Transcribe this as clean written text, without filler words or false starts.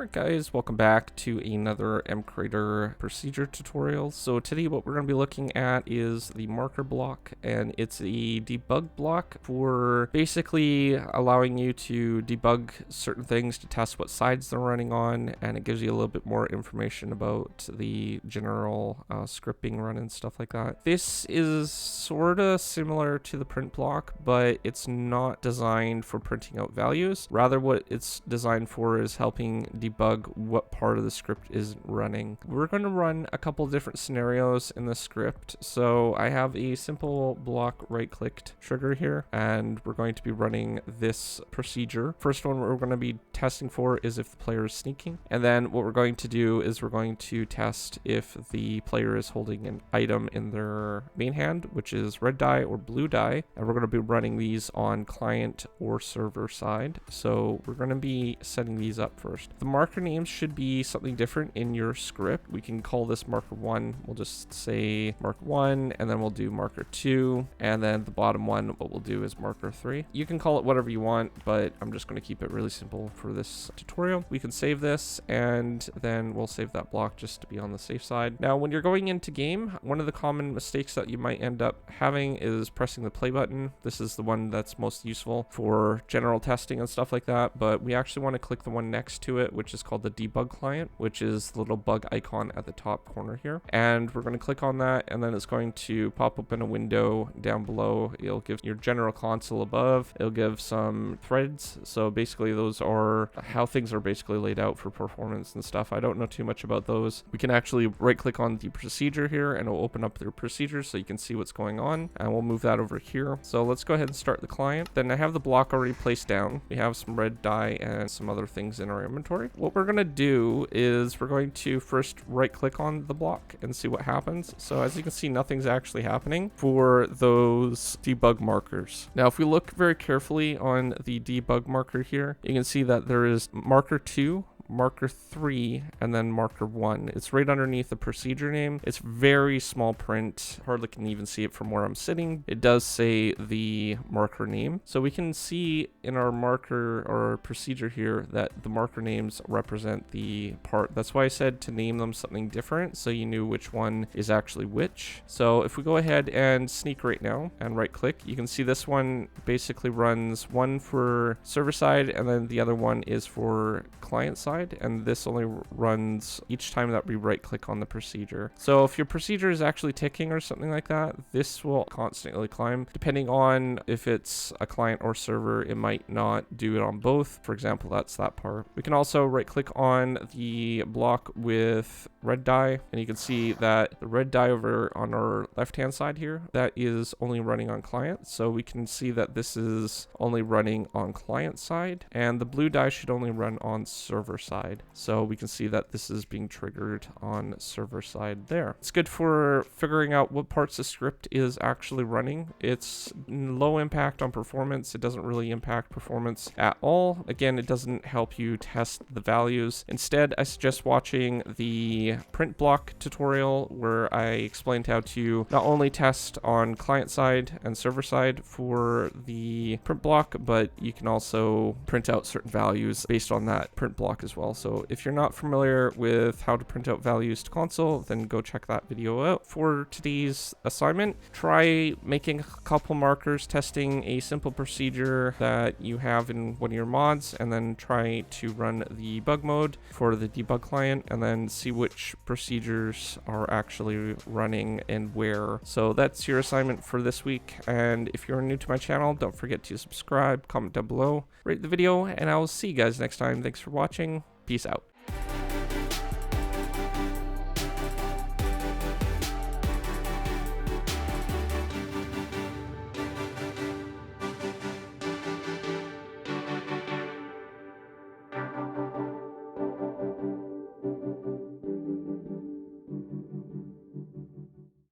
Alright guys, welcome back to another MCreator procedure tutorial. So today what we're going to be looking at is the marker block, and it's a debug block for basically allowing you to debug certain things to test what sides they're running on, and it gives you a little bit more information about the general script being run and stuff like that. This is sort of similar to the print block, but it's not designed for printing out values. Rather, what it's designed for is helping debug what part of the script isn't running. We're going to run a couple different scenarios in the script. So I have a simple block right-clicked trigger here, and we're going to be running this procedure. First one we're going to be testing for is if the player is sneaking, and then what we're going to do is we're going to test if the player is holding an item in their main hand, which is red die or blue die, and we're going to be running these on client or server side. So we're going to be setting these up first. The marker names should be something different in your script. We can call this marker 1. We'll just say marker 1, and then we'll do marker 2, and then the bottom one, what we'll do is marker 3. You can call it whatever you want, but I'm just going to keep it really simple for this tutorial. We can save this, and then we'll save that block just to be on the safe side. Now, when you're going into game, one of the common mistakes that you might end up having is pressing the play button. This is the one that's most useful for general testing and stuff like that, but we actually want to click the one next to it, which is called the Debug Client, which is the little bug icon at the top corner here. And we're going to click on that, and then it's going to pop open a window down below. It'll give your general console above. It'll give some threads. So basically those are how things are basically laid out for performance and stuff. I don't know too much about those. We can actually right click on the procedure here, and it'll open up their procedures so you can see what's going on. And we'll move that over here. So let's go ahead and start the client. Then I have the block already placed down. We have some red dye and some other things in our inventory. What we're going to do is we're going to first right click on the block and see what happens. So as you can see, nothing's actually happening for those debug markers. Now, if we look very carefully on the debug marker here, you can see that there is marker 2, marker 3, and then marker 1. It's right underneath the procedure name. It's very small print. Hardly can even see it from where I'm sitting. It does say the marker name. So we can see in our marker or procedure here that the marker names represent the part. That's why I said to name them something different so you knew which one is actually which. So if we go ahead and sneak right now and right click, you can see this one basically runs one for server side, and then the other one is for client side. And this only runs each time that we right click on the procedure. So if your procedure is actually ticking or something like that, this will constantly climb. Depending on if it's a client or server, it might not do it on both. For example, that's that part. We can also right click on the block with red dye, and you can see that the red dye over on our left hand side here, that is only running on client. So we can see that this is only running on client side, and the blue dye should only run on server side. So we can see that this is being triggered on server side there. It's good for figuring out what parts the script is actually running. It's low impact on performance. It doesn't really impact performance at all. Again, it doesn't help you test the values. Instead, I suggest watching the print block tutorial where I explained how to not only test on client side and server side for the print block, but you can also print out certain values based on that print block as well. So if you're not familiar with how to print out values to console, then go check that video out. For today's assignment, try making a couple markers, testing a simple procedure that you have in one of your mods, and then try to run the bug mode for the debug client, and then see which procedures are actually running and where. So that's your assignment for this week. And if you're new to my channel, don't forget to subscribe, comment down below, rate the video, and I will see you guys next time. Thanks for watching. Peace out.